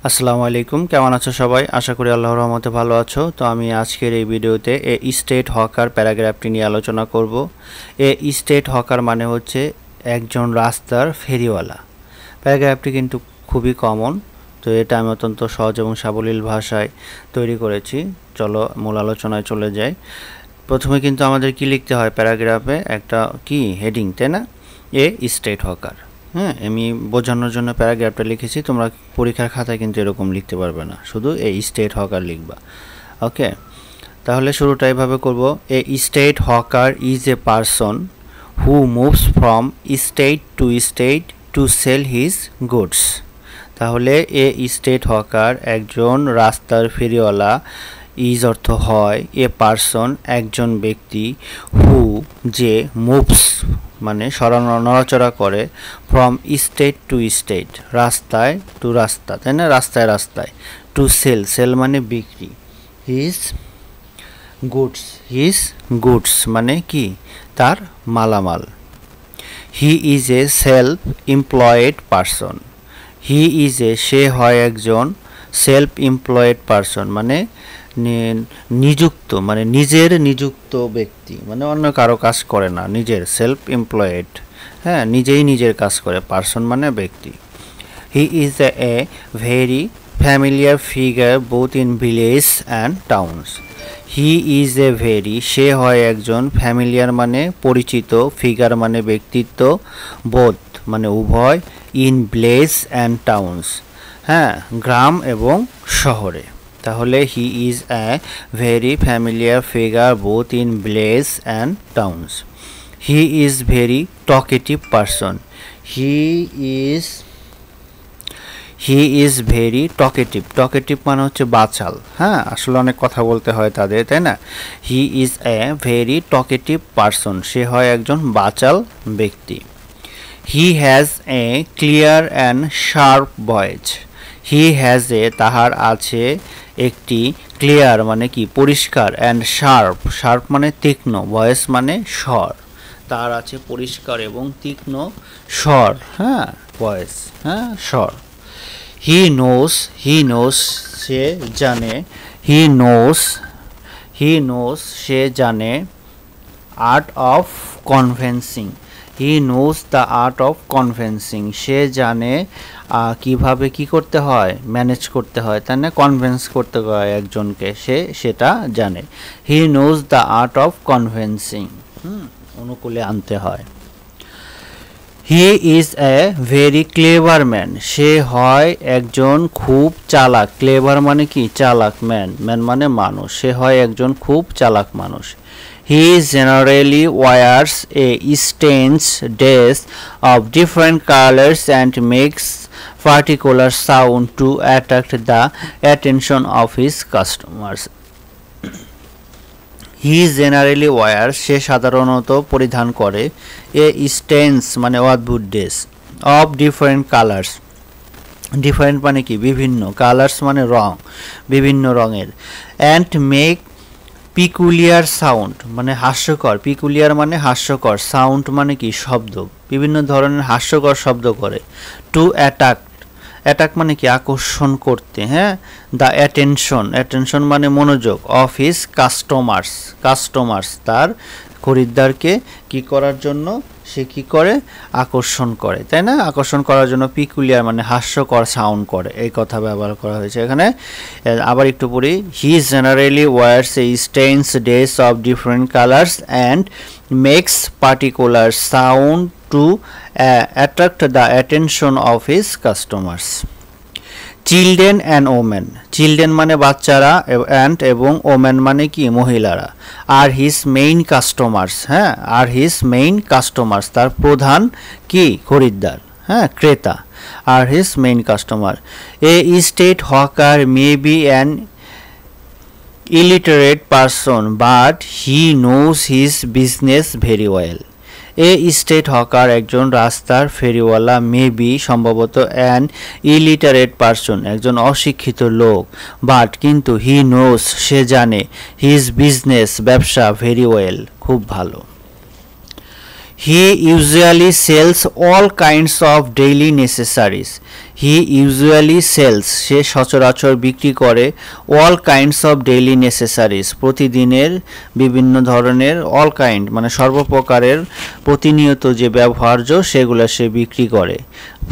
আসসালামু আলাইকুম, কেমন আছো সবাই? আশা করি আল্লাহর রহমতে ভালো আছো। তো আমি আজকের এই ভিডিওতে স্টেট হকার প্যারাগ্রাফটি নিয়ে আলোচনা করব। স্টেট হকার মানে হচ্ছে একজন রাস্তার ফেরিওয়ালা। প্যারাগ্রাফটি কিন্তু খুবই কমন, তো এটা আমি অত্যন্ত সহজ এবং সাবলীল ভাষায় তৈরি করেছি। চলো মূল আলোচনায় চলে যাই। প্রথমে কিন্তু আমাদের কি লিখতে হয় প্যারাগ্রাফে? একটা কি হেডিং, তাই না? State hawker. হ্যাঁ, আমি বোঝানোর জন্য প্যারাগ্রাফটা লিখেছি, তোমরা পরীক্ষার খাতায় কিন্তু এরকম লিখতে পারবে না, শুধু স্টেট হকার লিখবা। ওকে, তাহলে শুরুটা এভাবে করব। State hawker is a person who moves from state to sell his goods. তাহলে স্টেট হকার একজন রাস্তার ফেরিওয়ালা, ইজ অর্থ হয়, এ পারসন একজন ব্যক্তি, হু যে, মুভস মানে নড়াচড়া করে, ফ্রম স্টেট টু স্টেট রাস্তায় টু রাস্তা, তাই না? রাস্তায় রাস্তায়, টু সেল মানে বিক্রি, হিজ গুডস মানে কি? তার মালামাল। He is a self employed person. He is a সে হয় একজন, সেলফ এমপ্লয়েড পারসন মানে নিযুক্ত, মানে নিজের নিযুক্ত ব্যক্তি, মানে অন্য কারো কাজ করে না, নিজের, সেলফ এমপ্লয়েড। হ্যাঁ, নিজেই নিজের কাজ করে, পারসন মানে ব্যক্তি। He is a very familiar figure both in village and towns. He is a very সে হয় একজন, ফ্যামিলিয়ার মানে পরিচিত, ফিগার মানে ব্যক্তিত্ব, বোথ মানে উভয়, ইন ভিলেজ অ্যান্ড টাউনস হ্যাঁ, গ্রাম এবং শহরে। তাহলে হি is a very familiar figure both in village and towns. He is very talkative person. He is very talkative মানে হচ্ছে বাচাল। হ্যাঁ, আসলে অনেক কথা বলতে হয় তাদের, তাই না? He is a very talkative person সে হয় একজন বাচাল ব্যক্তি। He has a clear and sharp voice. He has a তাহার আছে, একটি, ক্লিয়ার মানে কি? পরিষ্কার, অ্যান্ড শার্প মানে তীক্ষ্ণ, ভয়েস মানে স্বর। তার আছে পরিষ্কার এবং তীক্ষ্ণ স্বর, হ্যাঁ, ভয়েস, হ্যাঁ, স্বর। হি নোস সে জানে। হি নোস সে জানে, art of convincing. He knows the art of convincing সে জানে কিভাবে কি করতে হয়, ম্যানেজ করতে হয়, তাই না? কনভেন্স করতে হয় একজনকে, সে সেটা জানে। He knows the art of convincing, অনুকূলে আনতে হয়। He is a very clever man সে হয় একজন খুব চালাক। ক্লেভার মানে কি? চালাক। ম্যান মানে মানুষ, সে হয় একজন খুব চালাক মানুষ। He generally wears a strange dress of different colours and makes particular sound to attract the attention of his customers. He generally wear সে সাধারণত পরিধান করে, এ স্টেন্স মানে অদ্ভুত dress, of different colours, different মানে কি? বিভিন্ন, কালার্স মানে রং, বিভিন্ন রঙের, অ্যান্ড মেক পিকুলিয়ার সাউন্ড মানে হাস্যকর, পিকুলিয়ার মানে হাস্যকর, সাউন্ড মানে কি? শব্দ, বিভিন্ন ধরনের হাস্যকর শব্দ করে, টু অ্যাটাক মানে কি? আকর্ষণ করতে, হ্যাঁ, দ্য অ্যাটেনশন মানে মনোযোগ, অফ হিজ কাস্টমার্স তার খরিদ্দারকে কি করার জন্য? সে কি করে? আকর্ষণ করে, তাই না? আকর্ষণ করার জন্য পিকুলিয়ার মানে হাস্যকর সাউন্ড করে, এই কথা ব্যবহার করা হয়েছে এখানে। আবার একটু পড়ি। He generally wears a strange dress of different colours and makes particular sound to attract the attention of his customers. Children and women, children মানে বাচ্চারা, অ্যান্ড এবং ওমেন মানে কি? মহিলারা। আর হিজ মেইন কাস্টমার্স, হ্যাঁ, আর হিজ মেইন কাস্টমার্স তার প্রধান কি? খরিদ্দার, হ্যাঁ, ক্রেতা। আর his main customer. A street hawker may be an illiterate person but he knows his business very well. A street hawker একজন রাস্তার ফেরিওয়ালা, মেবি সম্ভবত, অ্যান ইলিটারেট পারসন একজন অশিক্ষিত লোক, বাট কিন্তু, হি নোস সে জানে, হিজ বিজনেস ব্যবসা, ভেরি ওয়েল খুব ভালো। He usually sells all kinds of daily necessaries. He usually sells, সে সচরাচর বিক্রি করে all kinds of daily necessaries, প্রতিদিনের বিভিন্ন ধরনের অল কাইন্ড মানে সর্বপ্রকারের প্রতিনিয়ত যে ব্যবহার্য সেগুলো সে বিক্রি করে।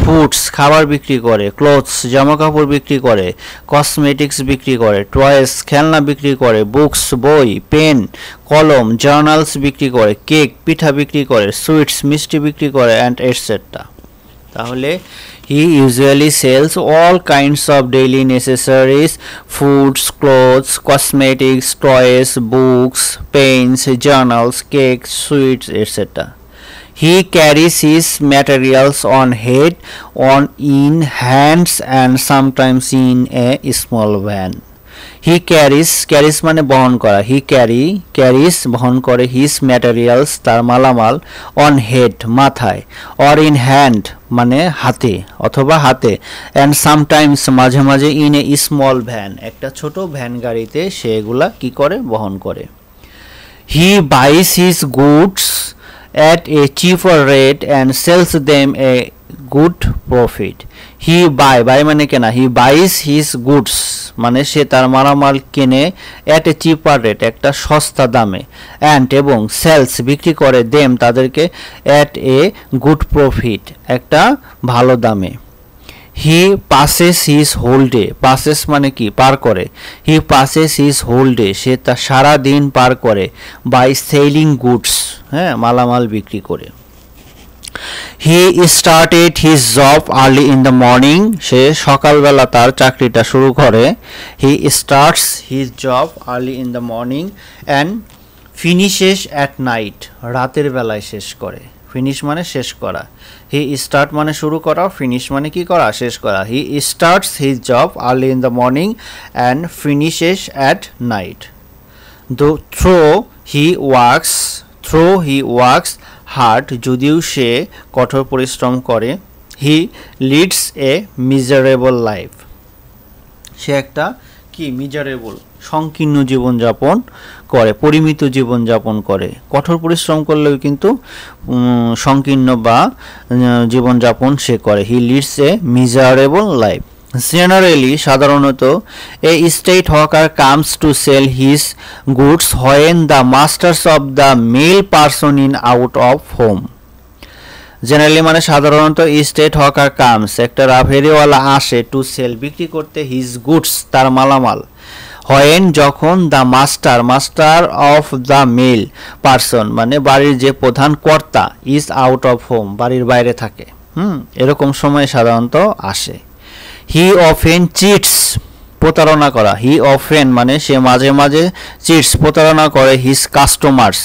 ফুডস, খাবার বিক্রি করে। ক্লোথস, জামাকাপড় বিক্রি করে। কসমেটিক্স বিক্রি করে। টয়েস, খেলনা বিক্রি করে। বুকস, বই। পেন, কলম। জার্নালস বিক্রি করে। কেক, পিঠা বিক্রি করে। সুইটস, মিষ্টি বিক্রি করে, অ্যান্ড এটসেট্রা। তাহলে he usually sells all kinds of daily necessaries, foods, clothes, cosmetics, toys, books, pens, journals, cake, sweets, etcetera. He carries his materials on head, on in hands, and sometimes in a small van. He carries মানে বহন করা। He carries বহন করে his materials তার মালামাল on head মাথায়, or in hand মানে হাতে অথবা হাতে, and sometimes মাঝে মাঝে in a small van একটা ছোট ভ্যান গাড়িতে সেগুলা কি করে বহন করে। He buys his goods at a cheaper rate and sells them a good profit. He buy মানে কেনা। He buys his goods মানে সে তার মালামাল কেনে at a cheaper rate একটা সস্তা দামে, and এবং sells বিক্রি করে them তাদেরকে at a good profit একটা ভালো দামে। He passes his whole day, passes মানে কি পার করে। He passes his whole day সে তার সারা দিন পার করে by selling goods হ্যাঁ মালামাল বিক্রি করে। He started his job early in the morning সে সকালবেলা তার চাকরিটা শুরু করে। He starts his job early in the morning and finishes at night রাতের বেলায় শেষ করে। ফিনিশ মানে শেষ করা। হি স্টার্ট মানে শুরু করা, ফিনিশ মানে কি করা শেষ করা। He starts his job early in the morning and finishes at night. Though he works hard যদিও সে কঠোর পরিশ্রম করে। He leads a miserable life সে একটা কি মিজারেবল সংকীর্ণ জীবনযাপন করে, পরিমিত জীবনযাপন করে। কঠোর পরিশ্রম করলেও কিন্তু সংকীর্ণ বা জীবনযাপন সে করে। He leads a miserable life. Generally সাধারণত a street hawker comes to sell his goods when the masters of the male person in out of home. Generally মানে সাধারণত স্টেট হকার কামস একটা ফেরিওয়ালা আসে টু সেল বিক্রি করতে his goods তার মালামাল। হোয়েন যখন the master of the male person মানে বাড়ির যে প্রধান কর্তা ইজ আউট অফ হোম বাড়ির বাইরে থাকে এরকম সময় সাধারণত আসে। হি অফেন চিটস প্রতারণা করা। হি অফেন মানে সে মাঝে মাঝে চিটস প্রতারণা করে হিজ কাস্টমার্স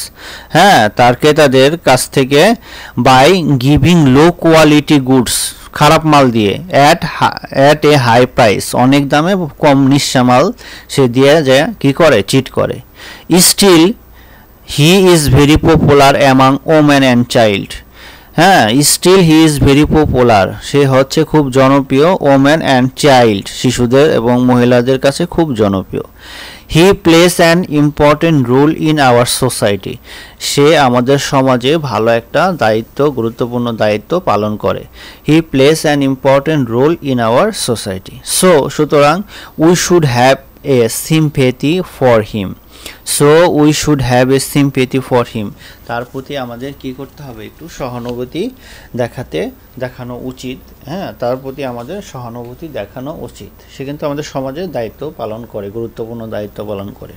হ্যাঁ তার ক্রেতাদের কাছ থেকে by giving low quality goods খারাপ মাল দিয়ে অ্যাট এ হাই প্রাইস অনেক দামে কম নিঃস্বা মাল সে দিয়ে যে কি করে চিট করে। Still he is very popular among women and child হ্যাঁ still he is very popular সে হচ্ছে খুব জনপ্রিয় ওমেন অ্যান্ড চাইল্ড শিশুদের এবং মহিলাদের কাছে খুব জনপ্রিয়। He plays an important role in our society সে আমাদের সমাজে ভালো একটা গুরুত্বপূর্ণ দায়িত্ব পালন করে। He plays an important role in our society. সুতরাং we should have a sympathy for him. We should have a sympathy for him তার প্রতি আমাদের কি করতে হবে একটু সহানুভূতি দেখানো উচিত হ্যাঁ তার প্রতি আমাদের সহানুভূতি দেখানো উচিত। সে কিন্তু আমাদের সমাজে দায়িত্ব পালন করে গুরুত্বপূর্ণ দায়িত্ব পালন করে।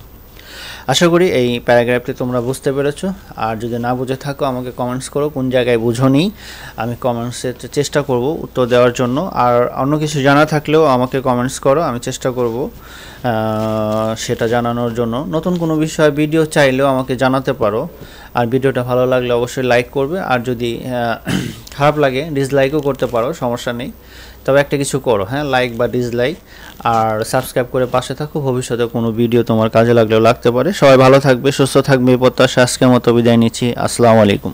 আশা করি এই প্যারাগ্রাফটি তোমরা বুঝতে পেরেছো। আর যদি না বুঝে থাকো আমাকে কমেন্টস করো কোন জায়গায় বুঝোনি, আমি কমেন্টসে চেষ্টা করব উত্তর দেওয়ার জন্য। আর অন্য কিছু জানা থাকলেও আমাকে কমেন্টস করো, আমি চেষ্টা করব সেটা জানানোর জন্য। নতুন কোনো বিষয় ভিডিও চাইলেও আমাকে জানাতে পারো। আর ভিডিওটা ভালো লাগলে অবশ্যই লাইক করবে, আর যদি খারাপ লাগে ডিসলাইকও করতে পারো, সমস্যা নেই। তবে একটা কিছু করো হ্যাঁ লাইক বা ডিসলাইক, আর সাবস্ক্রাইব করে পাশে থাকো, ভবিষ্যতে কোনো ভিডিও তোমার কাজে লাগলেও লাগতে পারে। সবাই ভালো থাকবে, সুস্থ থাকবে, এই প্রত্যাশা আজকের মতো বিদায় নিচ্ছি। আসসালামু আলাইকুম।